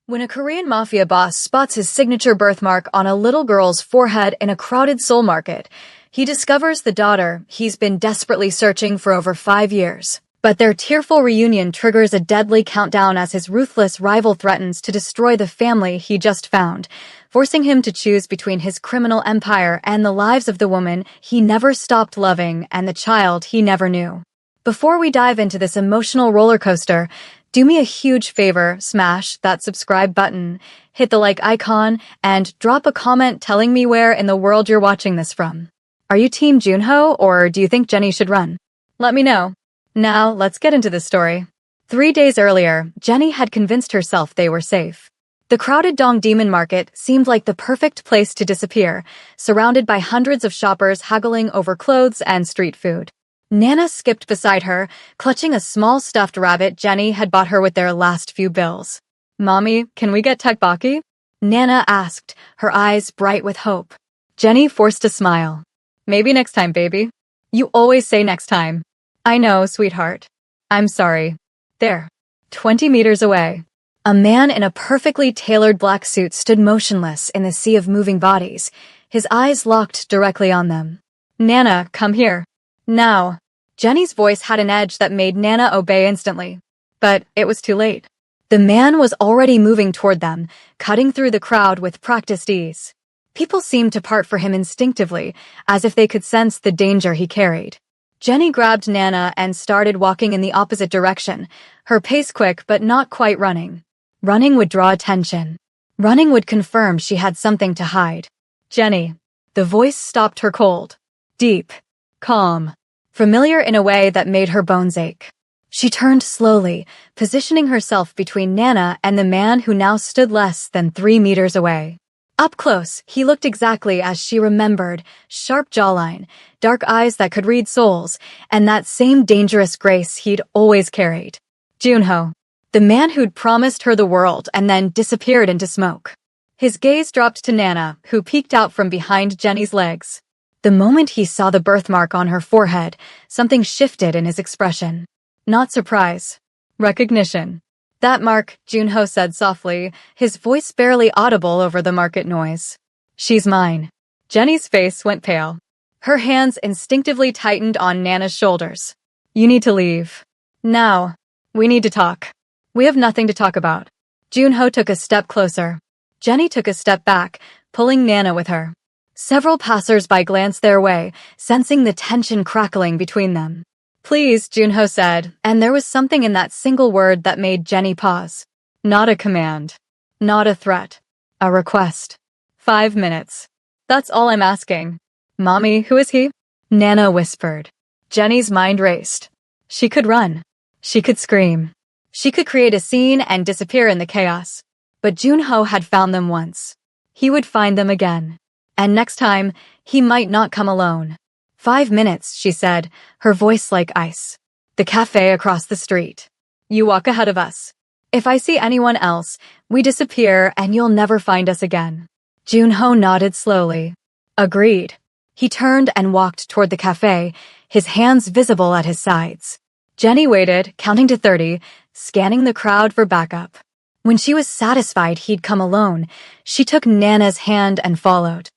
When a Korean mafia boss spots his signature birthmark on a little girl's forehead in a crowded Seoul market, he discovers the daughter he's been desperately searching for over 5 years. But their tearful reunion triggers a deadly countdown as his ruthless rival threatens to destroy the family he just found, forcing him to choose between his criminal empire and the lives of the woman he never stopped loving and the child he never knew. Before we dive into this emotional roller coaster, do me a huge favor, smash that subscribe button, hit the like icon, and drop a comment telling me where in the world you're watching this from. Are you Team Junho, or do you think Jenny should run? Let me know. Now, let's get into the story. 3 days earlier, Jenny had convinced herself they were safe. The crowded Dongdaemun market seemed like the perfect place to disappear, surrounded by hundreds of shoppers haggling over clothes and street food. Nana skipped beside her, clutching a small stuffed rabbit Jenny had bought her with their last few bills. "Mommy, can we get tteokbokki?" Nana asked, her eyes bright with hope. Jenny forced a smile. "Maybe next time, baby." "You always say next time." "I know, sweetheart. I'm sorry." There, 20 meters away, a man in a perfectly tailored black suit stood motionless in the sea of moving bodies, his eyes locked directly on them. "Nana, come here. Now." Jenny's voice had an edge that made Nana obey instantly. But it was too late. The man was already moving toward them, cutting through the crowd with practiced ease. People seemed to part for him instinctively, as if they could sense the danger he carried. Jenny grabbed Nana and started walking in the opposite direction, her pace quick but not quite running. Running would draw attention. Running would confirm she had something to hide. "Jenny." The voice stopped her cold. Deep. Calm. Familiar in a way that made her bones ache. She turned slowly, positioning herself between Nana and the man who now stood less than 3 meters away. Up close, he looked exactly as she remembered, sharp jawline, dark eyes that could read souls, and that same dangerous grace he'd always carried. Junho. The man who'd promised her the world and then disappeared into smoke. His gaze dropped to Nana, who peeked out from behind Jenny's legs. The moment he saw the birthmark on her forehead, something shifted in his expression. Not surprise. Recognition. "That mark," Junho said softly, his voice barely audible over the market noise. "She's mine." Jenny's face went pale. Her hands instinctively tightened on Nana's shoulders. "You need to leave. Now. We need to talk." "We have nothing to talk about." Junho took a step closer. Jenny took a step back, pulling Nana with her. Several passers-by glanced their way, sensing the tension crackling between them. "Please," Junho said, and there was something in that single word that made Jenny pause. Not a command. Not a threat. A request. 5 minutes. That's all I'm asking. "Mommy, who is he?" Nana whispered. Jenny's mind raced. She could run. She could scream. She could create a scene and disappear in the chaos. But Junho had found them once. He would find them again. And next time, he might not come alone. 5 minutes, she said, her voice like ice. "The cafe across the street. You walk ahead of us. If I see anyone else, we disappear and you'll never find us again." Junho nodded slowly. Agreed. He turned and walked toward the cafe, his hands visible at his sides. Jenny waited, counting to 30, scanning the crowd for backup. When she was satisfied he'd come alone, she took Nana's hand and followed.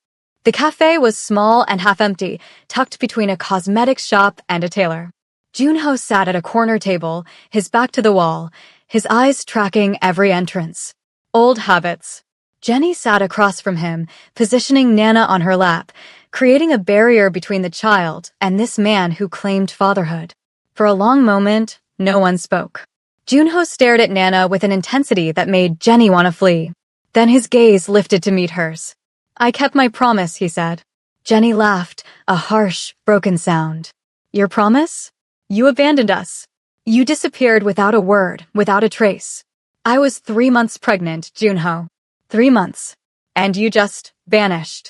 The cafe was small and half-empty, tucked between a cosmetics shop and a tailor. Junho sat at a corner table, his back to the wall, his eyes tracking every entrance. Old habits. Jenny sat across from him, positioning Nana on her lap, creating a barrier between the child and this man who claimed fatherhood. For a long moment, no one spoke. Junho stared at Nana with an intensity that made Jenny want to flee. Then his gaze lifted to meet hers. "I kept my promise," he said. Jenny laughed, a harsh, broken sound. "Your promise? You abandoned us. You disappeared without a word, without a trace. I was 3 months pregnant, Junho. 3 months. And you just vanished.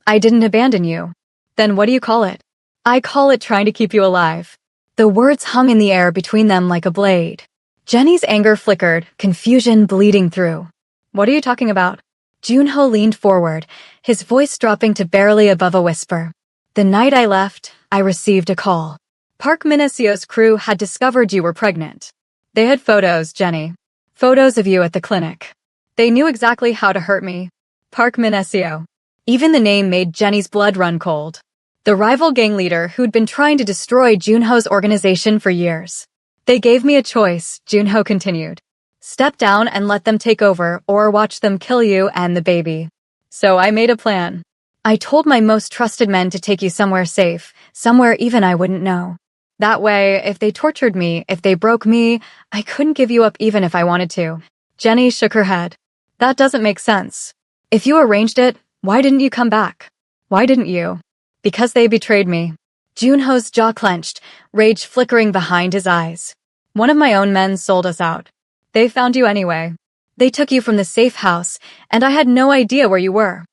I didn't abandon you. Then what do you call it?" "I call it trying to keep you alive." The words hung in the air between them like a blade. Jenny's anger flickered, confusion bleeding through. "What are you talking about?" Junho leaned forward, his voice dropping to barely above a whisper. "The night I left, I received a call. Park Minasio's crew had discovered you were pregnant. They had photos, Jenny. Photos of you at the clinic. They knew exactly how to hurt me. Park Min-seo. Even the name made Jenny's blood run cold. The rival gang leader who'd been trying to destroy Junho's organization for years. They gave me a choice, Junho continued. Step down and let them take over, or watch them kill you and the baby. So I made a plan. I told my most trusted men to take you somewhere safe, somewhere even I wouldn't know. That way, if they tortured me, if they broke me, I couldn't give you up even if I wanted to. Jenny shook her head. That doesn't make sense. If you arranged it, why didn't you come back? Why didn't you? Because they betrayed me. Junho's jaw clenched, rage flickering behind his eyes. One of my own men sold us out. They found you anyway. They took you from the safe house, and I had no idea where you were.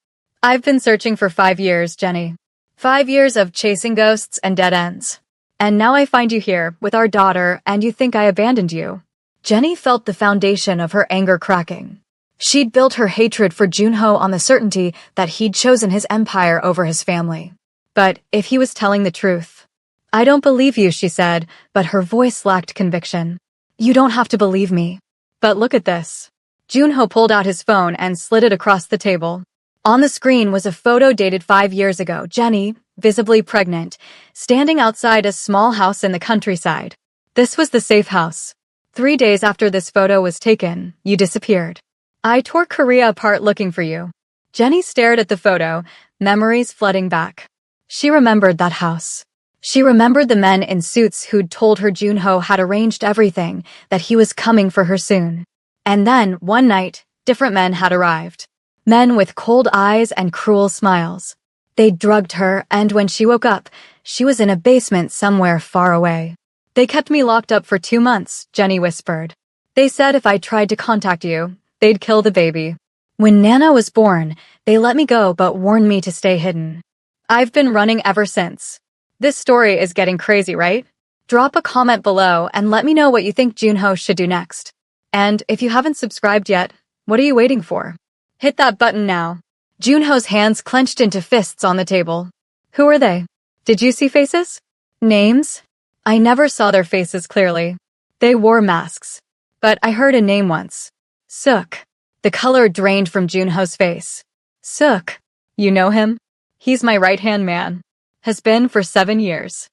I've been searching for 5 years, Jenny. 5 years of chasing ghosts and dead ends. And now I find you here, with our daughter, and you think I abandoned you. Jenny felt the foundation of her anger cracking. She'd built her hatred for Junho on the certainty that he'd chosen his empire over his family. But if he was telling the truth? I don't believe you, she said, but her voice lacked conviction. You don't have to believe me. But look at this. Junho pulled out his phone and slid it across the table. On the screen was a photo dated 5 years ago, Jenny, visibly pregnant, standing outside a small house in the countryside. This was the safe house. 3 days after this photo was taken, you disappeared. I tore Korea apart looking for you. Jenny stared at the photo, memories flooding back. She remembered that house. She remembered the men in suits who'd told her Junho had arranged everything, that he was coming for her soon. And then, one night, different men had arrived. Men with cold eyes and cruel smiles. They drugged her, and when she woke up, she was in a basement somewhere far away. They kept me locked up for 2 months, Jenny whispered. They said if I tried to contact you, they'd kill the baby. When Nana was born, they let me go but warned me to stay hidden. I've been running ever since. This story is getting crazy, right? Drop a comment below and let me know what you think Junho should do next. And if you haven't subscribed yet, what are you waiting for? Hit that button now. Junho's hands clenched into fists on the table. Who are they? Did you see faces? Names? I never saw their faces clearly. They wore masks. But I heard a name once. Suk. The color drained from Junho's face. Suk. You know him? He's my right-hand man. Has been for 7 years.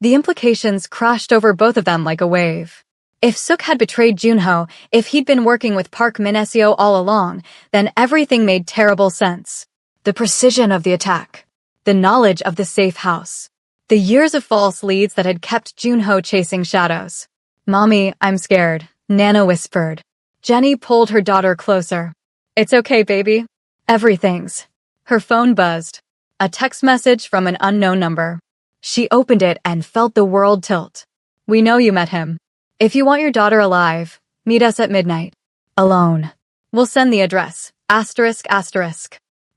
The implications crashed over both of them like a wave. If Suk had betrayed Junho, if he'd been working with Park Min-seo all along, then everything made terrible sense. The precision of the attack. The knowledge of the safe house. The years of false leads that had kept Junho chasing shadows. Mommy, I'm scared, Nana whispered. Jenny pulled her daughter closer. It's okay, baby. Everything's. Her phone buzzed. A text message from an unknown number. She opened it and felt the world tilt. We know you met him. If you want your daughter alive, meet us at midnight. Alone. We'll send the address. ***.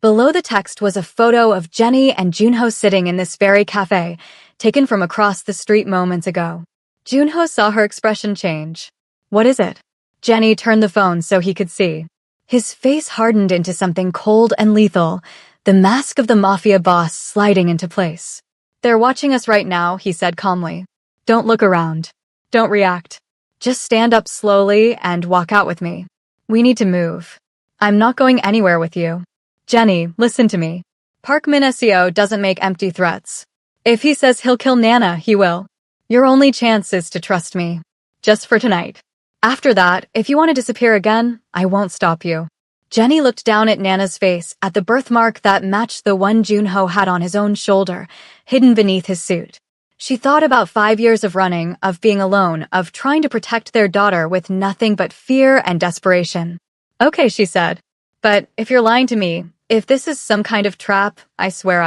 Below the text was a photo of Jenny and Junho sitting in this very cafe, taken from across the street moments ago. Junho saw her expression change. What is it? Jenny turned the phone so he could see. His face hardened into something cold and lethal, the mask of the Mafia boss sliding into place. They're watching us right now, he said calmly. Don't look around. Don't react. Just stand up slowly and walk out with me. We need to move. I'm not going anywhere with you. Jenny, listen to me. Park Min-seo doesn't make empty threats. If he says he'll kill Nana, he will. Your only chance is to trust me. Just for tonight. After that, if you want to disappear again, I won't stop you. Jenny looked down at Nana's face, at the birthmark that matched the one Junho had on his own shoulder, hidden beneath his suit. She thought about 5 years of running, of being alone, of trying to protect their daughter with nothing but fear and desperation. Okay, she said. But if you're lying to me, if this is some kind of trap, I swear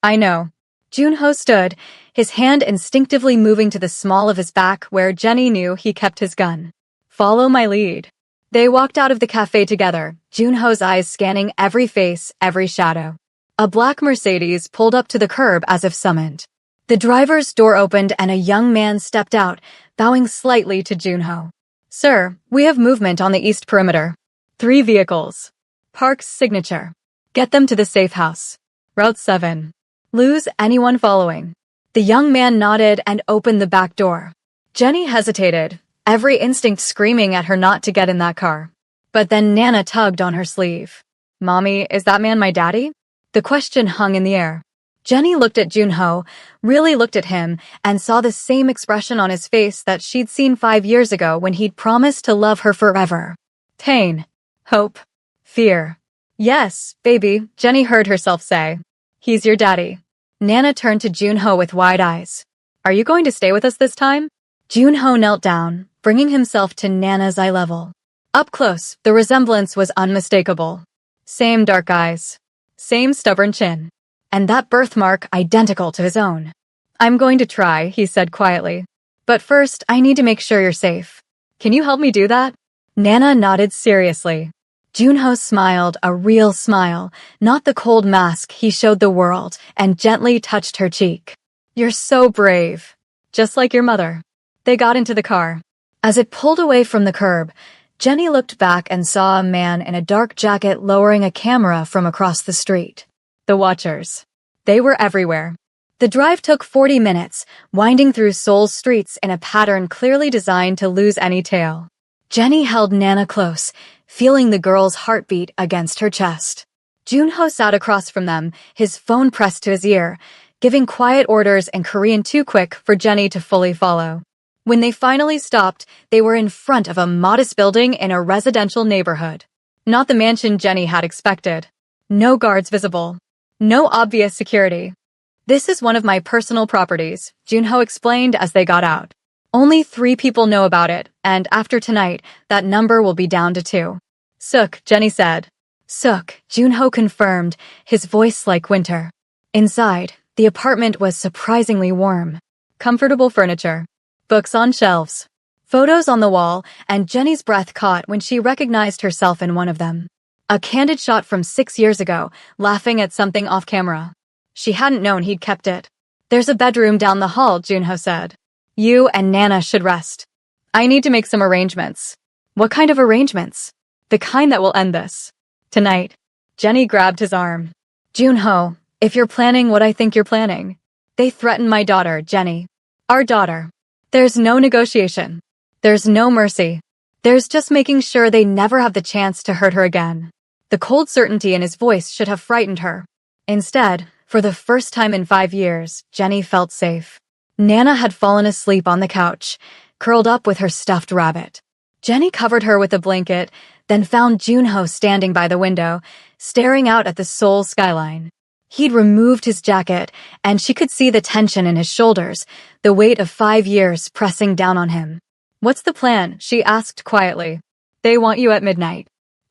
I know. Junho stood, his hand instinctively moving to the small of his back where Jenny knew he kept his gun. Follow my lead. They walked out of the cafe together, Junho's eyes scanning every face, every shadow. A black Mercedes pulled up to the curb as if summoned. The driver's door opened and a young man stepped out, bowing slightly to Junho. Sir, we have movement on the east perimeter. 3 vehicles. Park's signature. Get them to the safe house. Route 7. Lose anyone following. The young man nodded and opened the back door. Jenny hesitated, every instinct screaming at her not to get in that car. But then Nana tugged on her sleeve. "Mommy, is that man my daddy?" The question hung in the air. Jenny looked at Junho, really looked at him, and saw the same expression on his face that she'd seen 5 years ago when he'd promised to love her forever. Pain. Hope. Fear. "Yes, baby," Jenny heard herself say. "He's your daddy." Nana turned to Junho with wide eyes. "Are you going to stay with us this time?" Junho knelt down, bringing himself to Nana's eye level. Up close, the resemblance was unmistakable. Same dark eyes. Same stubborn chin. And that birthmark identical to his own. "I'm going to try," he said quietly. "But first, I need to make sure you're safe. Can you help me do that?" Nana nodded seriously. Junho smiled, a real smile, not the cold mask he showed the world, and gently touched her cheek. "You're so brave. Just like your mother." They got into the car. As it pulled away from the curb, Jenny looked back and saw a man in a dark jacket lowering a camera from across the street. The Watchers. They were everywhere. The drive took 40 minutes, winding through Seoul's streets in a pattern clearly designed to lose any tail. Jenny held Nana close, feeling the girl's heartbeat against her chest. Junho sat across from them, his phone pressed to his ear, giving quiet orders in Korean too quick for Jenny to fully follow. When they finally stopped, they were in front of a modest building in a residential neighborhood. Not the mansion Jenny had expected. No guards visible. No obvious security. "This is one of my personal properties," Junho explained as they got out. "Only 3 people know about it, and after tonight, that number will be down to 2. "Suk," Jenny said. "Suk," Junho confirmed, his voice like winter. Inside, the apartment was surprisingly warm. Comfortable furniture. Books on shelves. Photos on the wall, and Jenny's breath caught when she recognized herself in one of them. A candid shot from 6 years ago, laughing at something off camera. She hadn't known he'd kept it. "There's a bedroom down the hall," Junho said. "You and Nana should rest. I need to make some arrangements." "What kind of arrangements?" "The kind that will end this. Tonight." Jenny grabbed his arm. "Junho, if you're planning what I think you're planning, they threatened my daughter, Jenny. Our daughter. There's no negotiation. There's no mercy. There's just making sure they never have the chance to hurt her again." The cold certainty in his voice should have frightened her. Instead, for the first time in 5 years, Jenny felt safe. Nana had fallen asleep on the couch, curled up with her stuffed rabbit. Jenny covered her with a blanket, then found Junho standing by the window, staring out at the Seoul skyline. He'd removed his jacket, and she could see the tension in his shoulders, the weight of 5 years pressing down on him. "What's the plan?" she asked quietly. "They want you at midnight.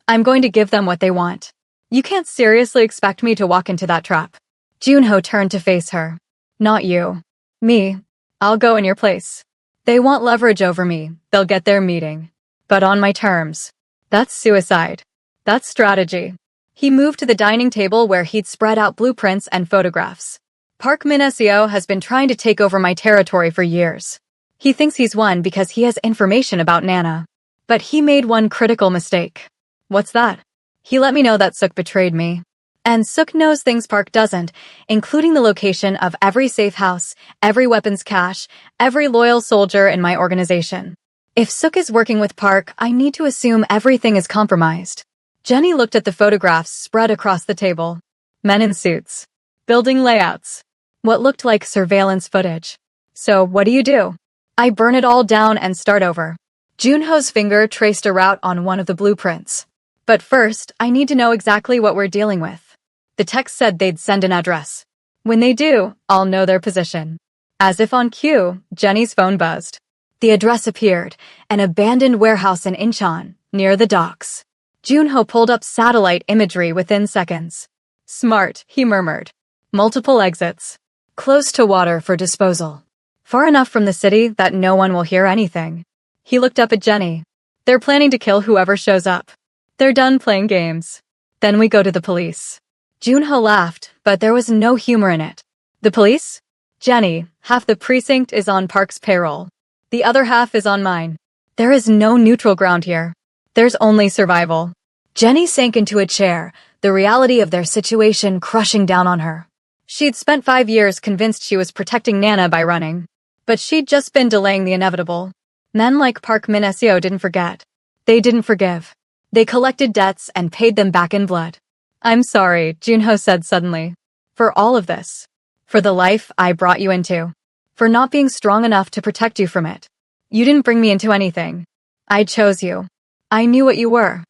I'm going to give them what they want. You can't seriously expect me to walk into that trap." Junho turned to face her. "Not you. Me. I'll go in your place. They want leverage over me. They'll get their meeting. But on my terms. That's suicide. That's strategy." He moved to the dining table where he'd spread out blueprints and photographs. "Park Min-seo has been trying to take over my territory for years. He thinks he's won because he has information about Nana. But he made one critical mistake." "What's that?" "He let me know that Suk betrayed me. And Suk knows things Park doesn't, including the location of every safe house, every weapons cache, every loyal soldier in my organization. If Suk is working with Park, I need to assume everything is compromised." Jenny looked at the photographs spread across the table. Men in suits. Building layouts. What looked like surveillance footage. "So, what do? "I burn it all down and start over." Junho's finger traced a route on one of the blueprints. "But first, I need to know exactly what we're dealing with." The text said they'd send an address. "When they do, I'll know their position." As if on cue, Jenny's phone buzzed. The address appeared, an abandoned warehouse in Incheon, near the docks. Junho pulled up satellite imagery within seconds. "Smart," he murmured. "Multiple exits. Close to water for disposal. Far enough from the city that no one will hear anything." He looked up at Jenny. "They're planning to kill whoever shows up. They're done playing games. Then we go to the police." Junho laughed, but there was no humor in it. "The police? Jenny, half the precinct is on Park's payroll. The other half is on mine. There is no neutral ground here. There's only survival." Jenny sank into a chair, the reality of their situation crushing down on her. She'd spent 5 years convinced she was protecting Nana by running. But she'd just been delaying the inevitable. Men like Park Min-seo didn't forget. They didn't forgive. They collected debts and paid them back in blood. I'm sorry, Junho said suddenly. For all of this. For the life I brought you into. For not being strong enough to protect you from it. You didn't bring me into anything. I chose you. I knew what you were.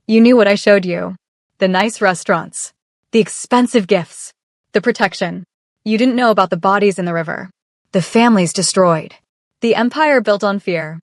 You knew what I showed you. The nice restaurants. The expensive gifts. The protection. You didn't know about the bodies in the river. The families destroyed. The empire built on fear.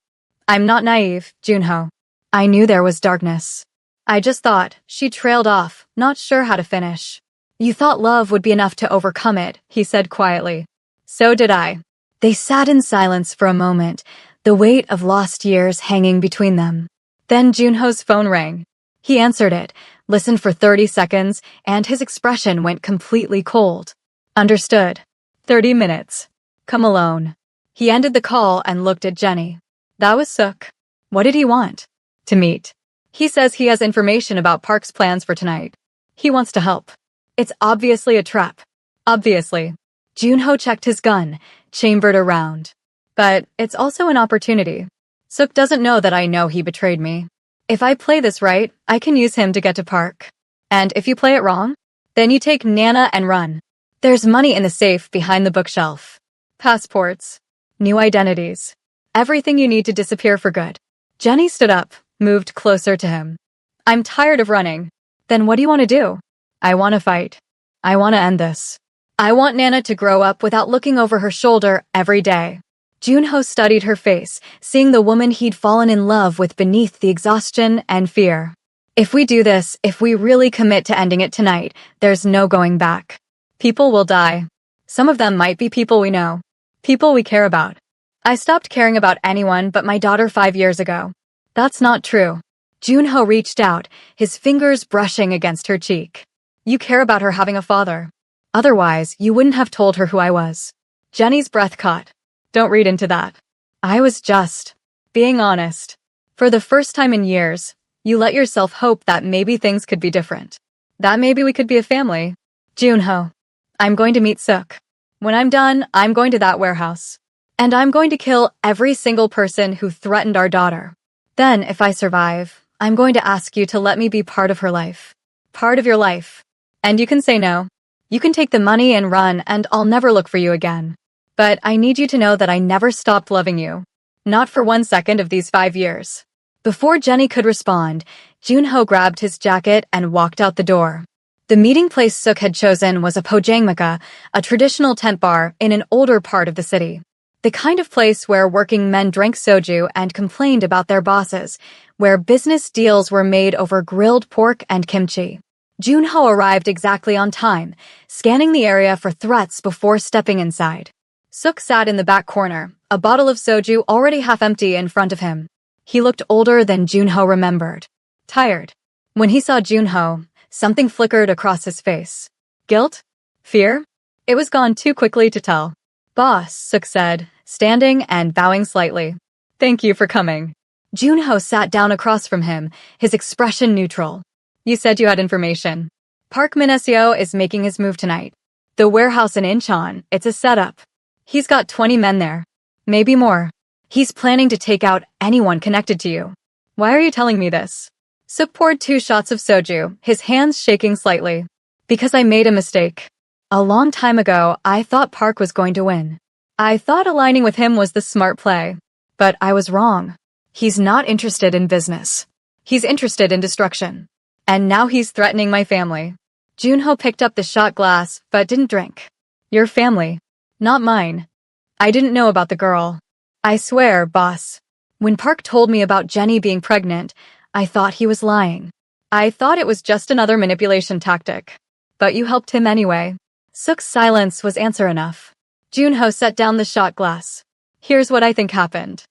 I'm not naive, Junho. I knew there was darkness. I just thought, she trailed off, not sure how to finish. You thought love would be enough to overcome it, he said quietly. So did I. They sat in silence for a moment, the weight of lost years hanging between them. Then Junho's phone rang. He answered it, listened for 30 seconds, and his expression went completely cold. Understood. 30 minutes. Come alone. He ended the call and looked at Jenny. That was Suk. What did he want? To meet. He says he has information about Park's plans for tonight. He wants to help. It's obviously a trap. Obviously. Junho checked his gun, chambered around. But it's also an opportunity. Suk doesn't know that I know he betrayed me. If I play this right, I can use him to get to Park. And if you play it wrong, then you take Nana and run. There's money in the safe behind the bookshelf. Passports. New identities. Everything you need to disappear for good. Jenny stood up, moved closer to him. I'm tired of running. Then what do you want to do? I want to fight. I want to end this. I want Nana to grow up without looking over her shoulder every day. Junho studied her face, seeing the woman he'd fallen in love with beneath the exhaustion and fear. If we do this, if we really commit to ending it tonight, there's no going back. People will die. Some of them might be people we know. People we care about. I stopped caring about anyone but my daughter 5 years ago. That's not true. Junho reached out, his fingers brushing against her cheek. You care about her having a father. Otherwise, you wouldn't have told her who I was. Jenny's breath caught. Don't read into that. I was just being honest. For the first time in years, you let yourself hope that maybe things could be different. That maybe we could be a family. Junho, I'm going to meet Suk. When I'm done, I'm going to that warehouse. And I'm going to kill every single person who threatened our daughter. Then, if I survive, I'm going to ask you to let me be part of her life. Part of your life. And you can say no. You can take the money and run, and I'll never look for you again. But I need you to know that I never stopped loving you. Not for 1 second of these 5 years. Before Jenny could respond, Junho grabbed his jacket and walked out the door. The meeting place Suk had chosen was a pojangmaka, a traditional tent bar in an older part of the city. The kind of place where working men drank soju and complained about their bosses, where business deals were made over grilled pork and kimchi. Junho arrived exactly on time, scanning the area for threats before stepping inside. Suk sat in the back corner, a bottle of soju already half empty in front of him. He looked older than Junho remembered. Tired. When he saw Junho, something flickered across his face. Guilt? Fear? It was gone too quickly to tell. Boss, Suk said, standing and bowing slightly. Thank you for coming. Junho sat down across from him, his expression neutral. You said you had information. Park Minesio is making his move tonight. The warehouse in Incheon, it's a setup. He's got 20 men there. Maybe more. He's planning to take out anyone connected to you. Why are you telling me this? Suk poured 2 shots of soju, his hands shaking slightly. Because I made a mistake. A long time ago, I thought Park was going to win. I thought aligning with him was the smart play. But I was wrong. He's not interested in business. He's interested in destruction. And now he's threatening my family. Junho picked up the shot glass, but didn't drink. Your family. Not mine. I didn't know about the girl. I swear, boss. When Park told me about Jenny being pregnant, I thought he was lying. I thought it was just another manipulation tactic. But you helped him anyway. Suk's silence was answer enough. Junho set down the shot glass. Here's what I think happened.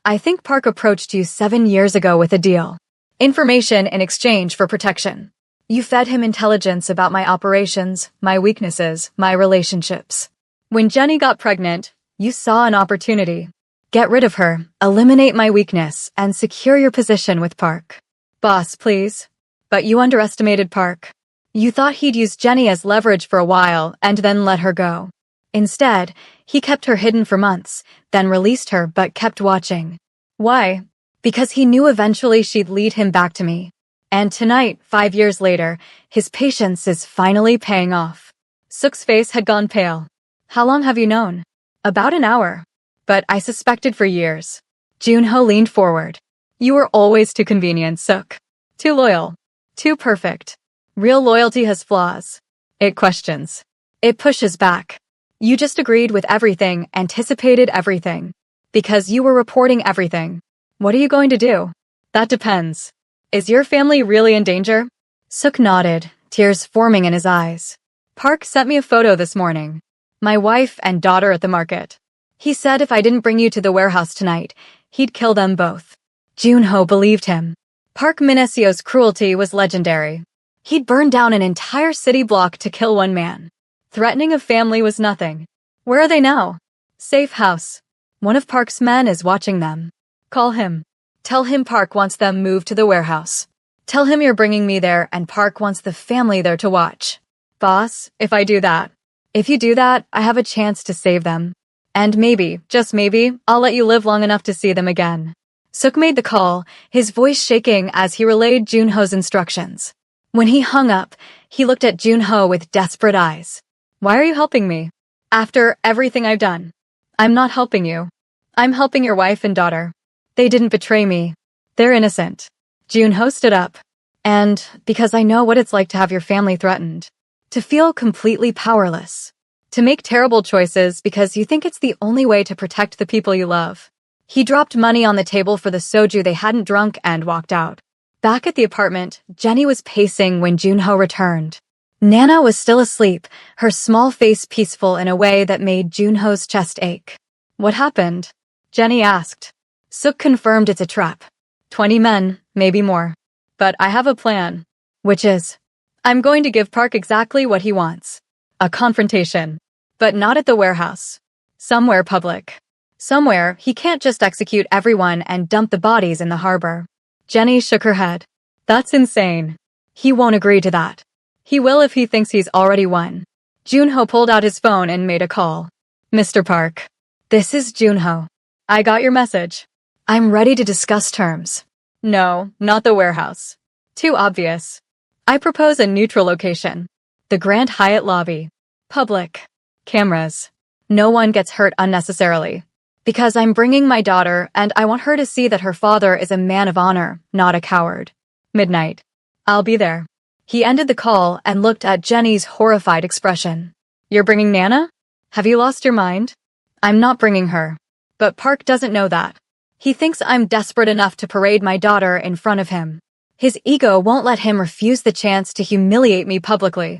I think Park approached you 7 years ago with a deal. Information in exchange for protection. You fed him intelligence about my operations, my weaknesses, my relationships. When Jenny got pregnant, you saw an opportunity. Get rid of her, eliminate my weakness, and secure your position with Park. Boss, please. But you underestimated Park. You thought he'd use Jenny as leverage for a while and then let her go. Instead, he kept her hidden for months, then released her but kept watching. Why? Because he knew eventually she'd lead him back to me. And tonight, 5 years later, his patience is finally paying off. Suk's face had gone pale. How long have you known? About an hour. But I suspected for years. Junho leaned forward. You were always too convenient, Suk. Too loyal. Too perfect. Real loyalty has flaws. It questions. It pushes back. You just agreed with everything, anticipated everything. Because you were reporting everything. What are you going to do? That depends. Is your family really in danger? Suk nodded, tears forming in his eyes. Park sent me a photo this morning. My wife and daughter at the market. He said if I didn't bring you to the warehouse tonight, he'd kill them both. Junho believed him. Park Minasio's cruelty was legendary. He'd burned down an entire city block to kill one man. Threatening a family was nothing. Where are they now? Safe house. One of Park's men is watching them. Call him. Tell him Park wants them moved to the warehouse. Tell him you're bringing me there and Park wants the family there to watch. Boss, if I do that. If you do that, I have a chance to save them. And maybe, just maybe, I'll let you live long enough to see them again. Suk made the call, his voice shaking as he relayed Junho's instructions. When he hung up, he looked at Junho with desperate eyes. Why are you helping me? After everything I've done. I'm not helping you. I'm helping your wife and daughter. They didn't betray me. They're innocent. Junho stood up. And because I know what it's like to have your family threatened. To feel completely powerless. To make terrible choices because you think it's the only way to protect the people you love. He dropped money on the table for the soju they hadn't drunk and walked out. Back at the apartment, Jenny was pacing when Junho returned. Nana was still asleep, her small face peaceful in a way that made Junho's chest ache. What happened? Jenny asked. Suk confirmed it's a trap. 20 men, maybe more. But I have a plan. Which is? I'm going to give Park exactly what he wants. A confrontation. But not at the warehouse. Somewhere public. Somewhere he can't just execute everyone and dump the bodies in the harbor. Jenny shook her head. That's insane. He won't agree to that. He will if he thinks he's already won. Junho pulled out his phone and made a call. Mr. Park. This is Junho. I got your message. I'm ready to discuss terms. No, not the warehouse. Too obvious. I propose a neutral location. The Grand Hyatt lobby. Public. Cameras. No one gets hurt unnecessarily. Because I'm bringing my daughter and I want her to see that her father is a man of honor, not a coward. Midnight. I'll be there. He ended the call and looked at Jenny's horrified expression. You're bringing Nana? Have you lost your mind? I'm not bringing her. But Park doesn't know that. He thinks I'm desperate enough to parade my daughter in front of him. His ego won't let him refuse the chance to humiliate me publicly.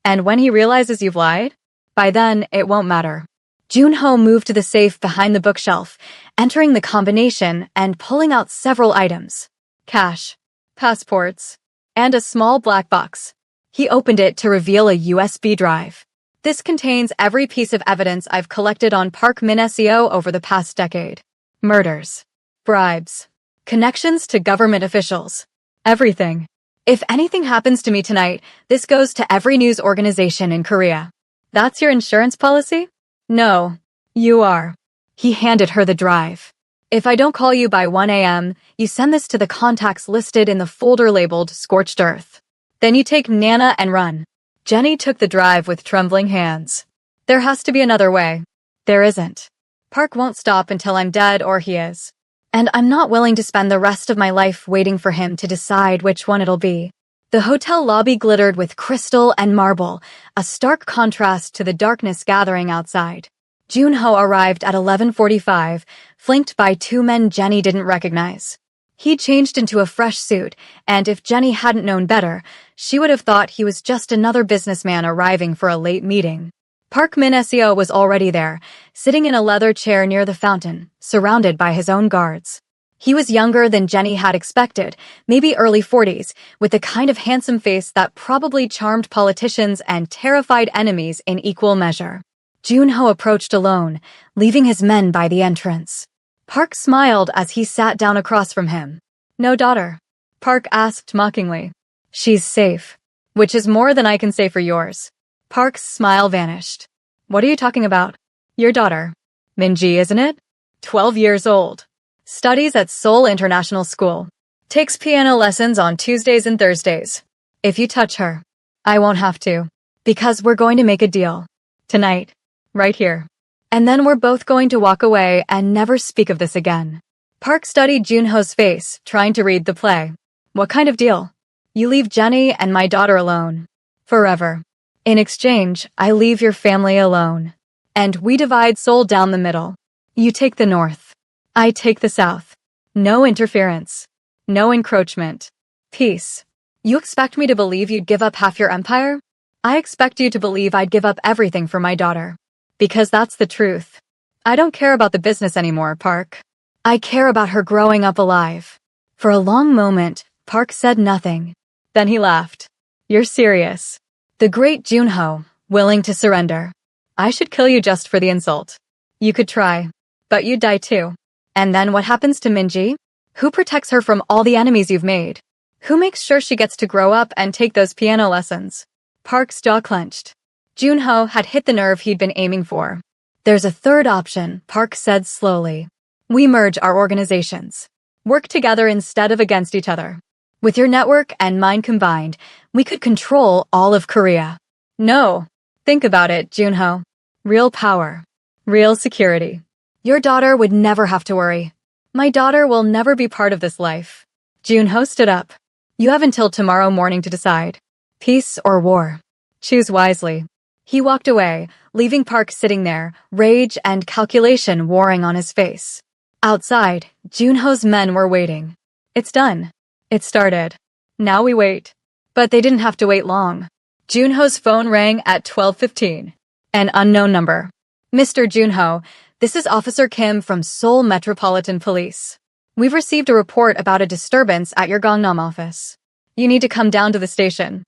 And when he realizes you've lied, by then it won't matter. Junho moved to the safe behind the bookshelf, entering the combination and pulling out several items. Cash, passports, and a small black box. He opened it to reveal a USB drive. This contains every piece of evidence I've collected on Park Min-seo over the past decade. Murders, bribes, connections to government officials. Everything. If anything happens to me tonight, this goes to every news organization in Korea. That's your insurance policy? No, you are. He handed her the drive. If I don't call you by 1 a.m., you send this to the contacts listed in the folder labeled Scorched Earth. Then you take Nana and run. Jenny took the drive with trembling hands. There has to be another way. There isn't. Park won't stop until I'm dead or he is. And I'm not willing to spend the rest of my life waiting for him to decide which one it'll be. The hotel lobby glittered with crystal and marble, a stark contrast to the darkness gathering outside. Junho arrived at 11:45, flanked by 2 men Jenny didn't recognize. He changed into a fresh suit, and if Jenny hadn't known better, she would have thought he was just another businessman arriving for a late meeting. Park Min-seo was already there, sitting in a leather chair near the fountain, surrounded by his own guards. He was younger than Jenny had expected, maybe early 40s, with the kind of handsome face that probably charmed politicians and terrified enemies in equal measure. Junho approached alone, leaving his men by the entrance. Park smiled as he sat down across from him. No daughter? Park asked mockingly. She's safe. Which is more than I can say for yours. Park's smile vanished. What are you talking about? Your daughter. Minji, isn't it? 12 years old. Studies at Seoul International School. Takes piano lessons on Tuesdays and Thursdays. If you touch her, I won't have to. Because we're going to make a deal. Tonight. Right here. And then we're both going to walk away and never speak of this again. Park studied Junho's face, trying to read the play. What kind of deal? You leave Jenny and my daughter alone. Forever. In exchange, I leave your family alone. And we divide Seoul down the middle. You take the north. I take the south. No interference. No encroachment. Peace. You expect me to believe you'd give up half your empire? I expect you to believe I'd give up everything for my daughter. Because that's the truth. I don't care about the business anymore, Park. I care about her growing up alive. For a long moment, Park said nothing. Then he laughed. You're serious. The great Junho, willing to surrender. I should kill you just for the insult. You could try. But you'd die too. And then what happens to Minji? Who protects her from all the enemies you've made? Who makes sure she gets to grow up and take those piano lessons? Park's jaw clenched. Junho had hit the nerve he'd been aiming for. There's a third option, Park said slowly. We merge our organizations. Work together instead of against each other. With your network and mine combined, we could control all of Korea. No. Think about it, Junho. Real power. Real security. Your daughter would never have to worry. My daughter will never be part of this life. Junho stood up. You have until tomorrow morning to decide. Peace or war. Choose wisely. He walked away, leaving Park sitting there, rage and calculation warring on his face. Outside, Junho's men were waiting. It's done. It started. Now we wait. But they didn't have to wait long. Junho's phone rang at 12:15. An unknown number. Mr. Junho, this is Officer Kim from Seoul Metropolitan Police. We've received a report about a disturbance at your Gangnam office. You need to come down to the station.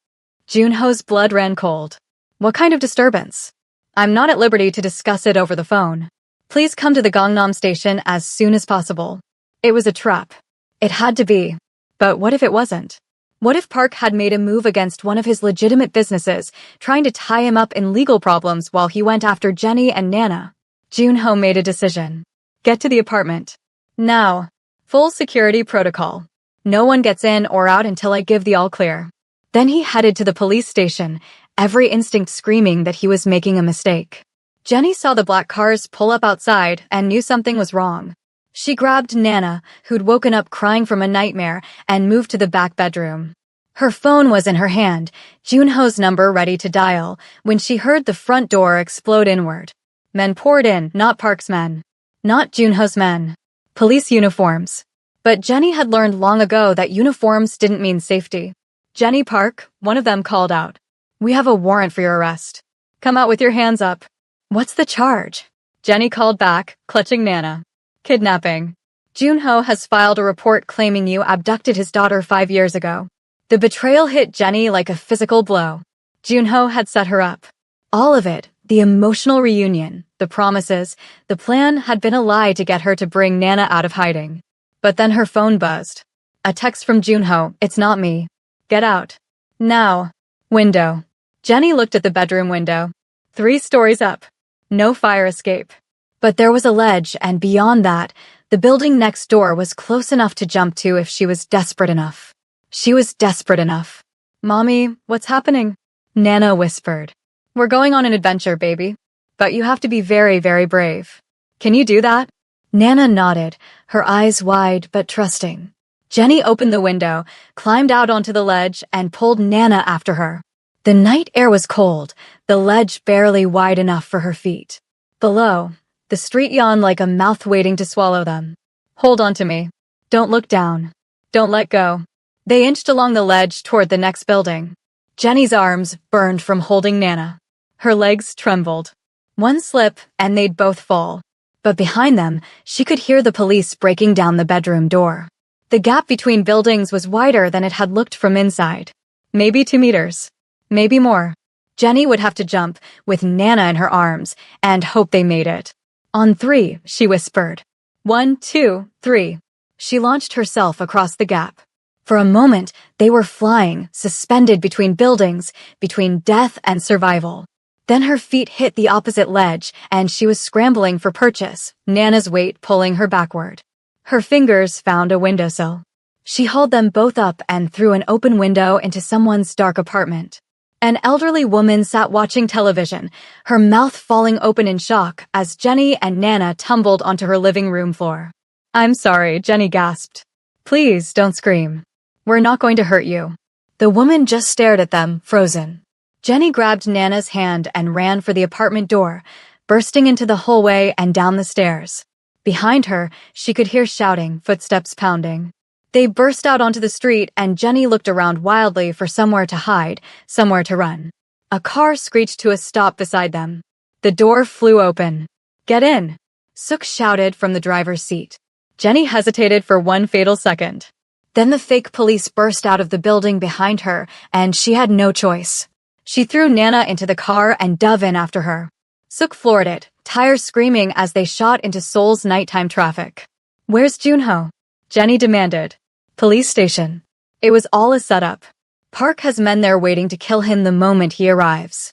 Junho's blood ran cold. What kind of disturbance? I'm not at liberty to discuss it over the phone. Please come to the Gangnam station as soon as possible. It was a trap. It had to be. But what if it wasn't? What if Park had made a move against one of his legitimate businesses, trying to tie him up in legal problems while he went after Jenny and Nana? Junho made a decision. Get to the apartment. Now. Full security protocol. No one gets in or out until I give the all clear. Then he headed to the police station, every instinct screaming that he was making a mistake. Jenny saw the black cars pull up outside and knew something was wrong. She grabbed Nana, who'd woken up crying from a nightmare, and moved to the back bedroom. Her phone was in her hand, Junho's number ready to dial, when she heard the front door explode inward. Men poured in, not Park's men. Not Junho's men. Police uniforms. But Jenny had learned long ago that uniforms didn't mean safety. Jenny Park, one of them called out. We have a warrant for your arrest. Come out with your hands up. What's the charge? Jenny called back, clutching Nana. Kidnapping. Junho has filed a report claiming you abducted his daughter 5 years ago. The betrayal hit Jenny like a physical blow. Junho had set her up. All of it, the emotional reunion, the promises, the plan had been a lie to get her to bring Nana out of hiding. But then her phone buzzed. A text from Junho, it's not me. Get out. Now. Window. Jenny looked at the bedroom window. 3 stories up. No fire escape. But there was a ledge, and beyond that, the building next door was close enough to jump to if she was desperate enough. She was desperate enough. Mommy, what's happening? Nana whispered. We're going on an adventure, baby. But you have to be very, very brave. Can you do that? Nana nodded, her eyes wide but trusting. Jenny opened the window, climbed out onto the ledge, and pulled Nana after her. The night air was cold, the ledge barely wide enough for her feet. Below, the street yawned like a mouth waiting to swallow them. Hold on to me. Don't look down. Don't let go. They inched along the ledge toward the next building. Jenny's arms burned from holding Nana. Her legs trembled. One slip, and they'd both fall. But behind them, she could hear the police breaking down the bedroom door. The gap between buildings was wider than it had looked from inside. Maybe 2 meters. Maybe more. Jenny would have to jump, with Nana in her arms, and hope they made it. On 3, she whispered. 1, 2, 3. She launched herself across the gap. For a moment, they were flying, suspended between buildings, between death and survival. Then her feet hit the opposite ledge, and she was scrambling for purchase, Nana's weight pulling her backward. Her fingers found a windowsill. She hauled them both up and through an open window into someone's dark apartment. An elderly woman sat watching television, her mouth falling open in shock as Jenny and Nana tumbled onto her living room floor. "I'm sorry," Jenny gasped. "Please, don't scream. We're not going to hurt you." The woman just stared at them, frozen. Jenny grabbed Nana's hand and ran for the apartment door, bursting into the hallway and down the stairs. Behind her, she could hear shouting, footsteps pounding. They burst out onto the street, and Jenny looked around wildly for somewhere to hide, somewhere to run. A car screeched to a stop beside them. The door flew open. "Get in," Sook shouted from the driver's seat. Jenny hesitated for one fatal second. Then the fake police burst out of the building behind her, and she had no choice. She threw Nana into the car and dove in after her. Sook floored it, tires screaming as they shot into Seoul's nighttime traffic. "Where's Junho?" Jenny demanded. "Police station." It was all a setup. Park has men there waiting to kill him the moment he arrives.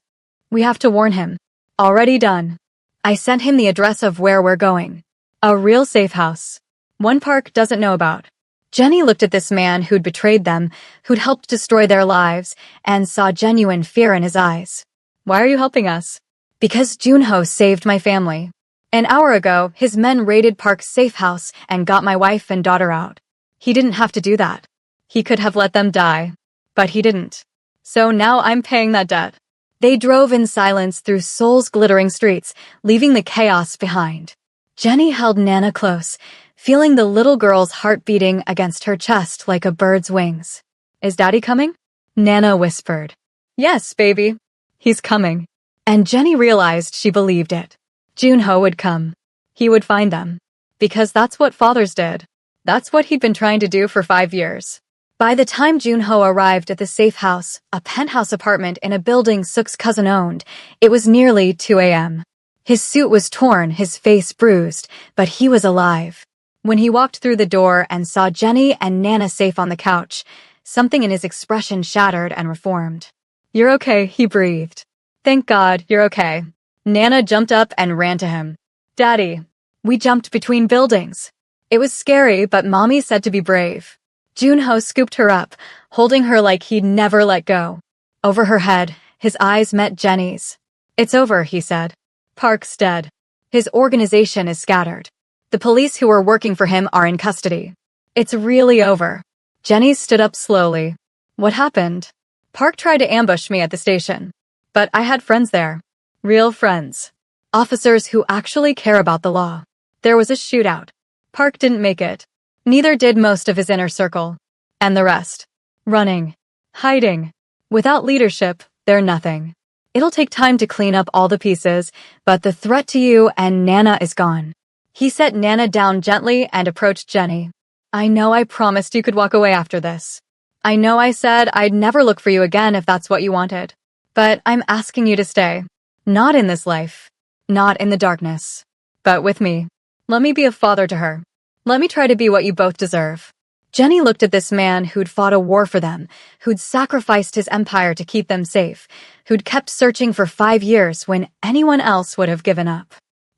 "We have to warn him." "Already done. I sent him the address of where we're going. A real safe house. One Park doesn't know about." Jenny looked at this man who'd betrayed them, who'd helped destroy their lives, and saw genuine fear in his eyes. "Why are you helping us?" "Because Junho saved my family. An hour ago, his men raided Park's safe house and got my wife and daughter out. He didn't have to do that. He could have let them die. But he didn't. So now I'm paying that debt." They drove in silence through Seoul's glittering streets, leaving the chaos behind. Jenny held Nana close, feeling the little girl's heart beating against her chest like a bird's wings. "Is Daddy coming?" Nana whispered. "Yes, baby. He's coming." And Jenny realized she believed it. Junho would come. He would find them. Because that's what fathers did. That's what he'd been trying to do for 5 years. By the time Junho arrived at the safe house, a penthouse apartment in a building Sook's cousin owned, it was nearly 2 a.m. His suit was torn, his face bruised, but he was alive. When he walked through the door and saw Jenny and Nana safe on the couch, something in his expression shattered and reformed. "You're okay," he breathed. "Thank God, you're okay." Nana jumped up and ran to him. "Daddy." We jumped between buildings. It was scary, but Mommy said to be brave. Junho scooped her up, holding her like he'd never let go. Over her head, his eyes met Jenny's. "It's over," he said. "Park's dead. His organization is scattered. The police who were working for him are in custody. It's really over." Jenny stood up slowly. "What happened?" "Park tried to ambush me at the station. But I had friends there. Real friends. Officers who actually care about the law. There was a shootout. Park didn't make it. Neither did most of his inner circle. And the rest. Running. Hiding. Without leadership, they're nothing. It'll take time to clean up all the pieces, but the threat to you and Nana is gone." He set Nana down gently and approached Jenny. "I know I promised you could walk away after this. I know I said I'd never look for you again if that's what you wanted. But I'm asking you to stay. Not in this life. Not in the darkness. But with me. Let me be a father to her. Let me try to be what you both deserve." Jenny looked at this man who'd fought a war for them, who'd sacrificed his empire to keep them safe, who'd kept searching for 5 years when anyone else would have given up.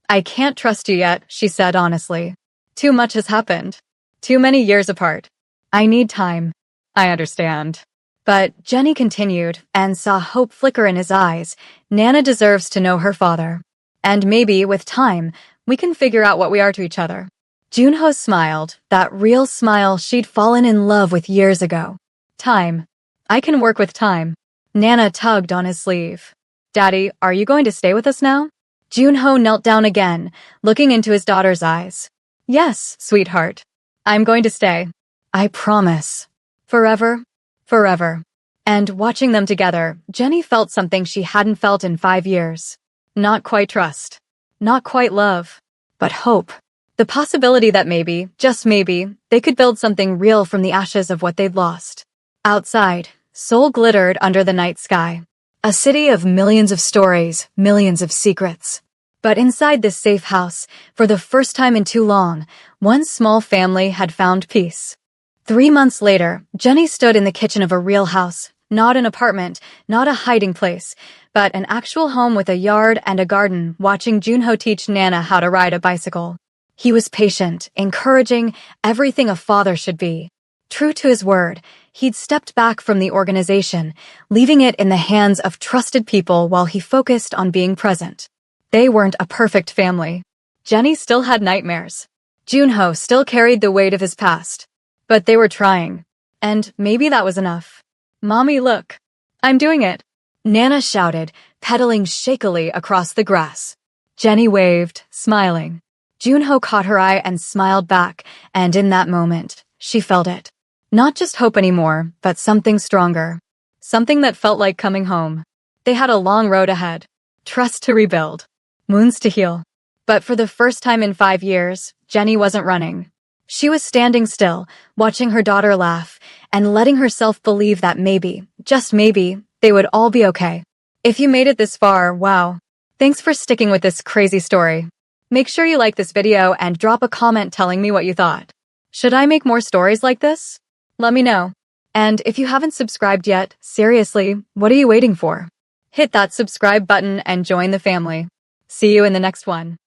"I can't trust you yet," she said honestly. "Too much has happened. Too many years apart. I need time." "I understand." But Jenny continued and saw hope flicker in his eyes. "Nana deserves to know her father. And maybe, with time, we can figure out what we are to each other." Junho smiled, that real smile she'd fallen in love with years ago. "Time. I can work with time." Nana tugged on his sleeve. "Daddy, are you going to stay with us now?" Junho knelt down again, looking into his daughter's eyes. "Yes, sweetheart. I'm going to stay. I promise. Forever. Forever." And watching them together, Jenny felt something she hadn't felt in 5 years. Not quite trust. Not quite love. But hope. The possibility that maybe, just maybe, they could build something real from the ashes of what they'd lost. Outside, Seoul glittered under the night sky. A city of millions of stories, millions of secrets. But inside this safe house, for the first time in too long, one small family had found peace. 3 months later, Jenny stood in the kitchen of a real house, not an apartment, not a hiding place, but an actual home with a yard and a garden, watching Junho teach Nana how to ride a bicycle. He was patient, encouraging, everything a father should be. True to his word, he'd stepped back from the organization, leaving it in the hands of trusted people while he focused on being present. They weren't a perfect family. Jenny still had nightmares. Junho still carried the weight of his past. But they were trying. And maybe that was enough. "Mommy, look. I'm doing it," Nana shouted, pedaling shakily across the grass. Jenny waved, smiling. Junho caught her eye and smiled back, and in that moment, she felt it. Not just hope anymore, but something stronger. Something that felt like coming home. They had a long road ahead. Trust to rebuild. Wounds to heal. But for the first time in 5 years, Jenny wasn't running. She was standing still, watching her daughter laugh, and letting herself believe that maybe, just maybe, they would all be okay. If you made it this far, wow. Thanks for sticking with this crazy story. Make sure you like this video and drop a comment telling me what you thought. Should I make more stories like this? Let me know. And if you haven't subscribed yet, seriously, what are you waiting for? Hit that subscribe button and join the family. See you in the next one.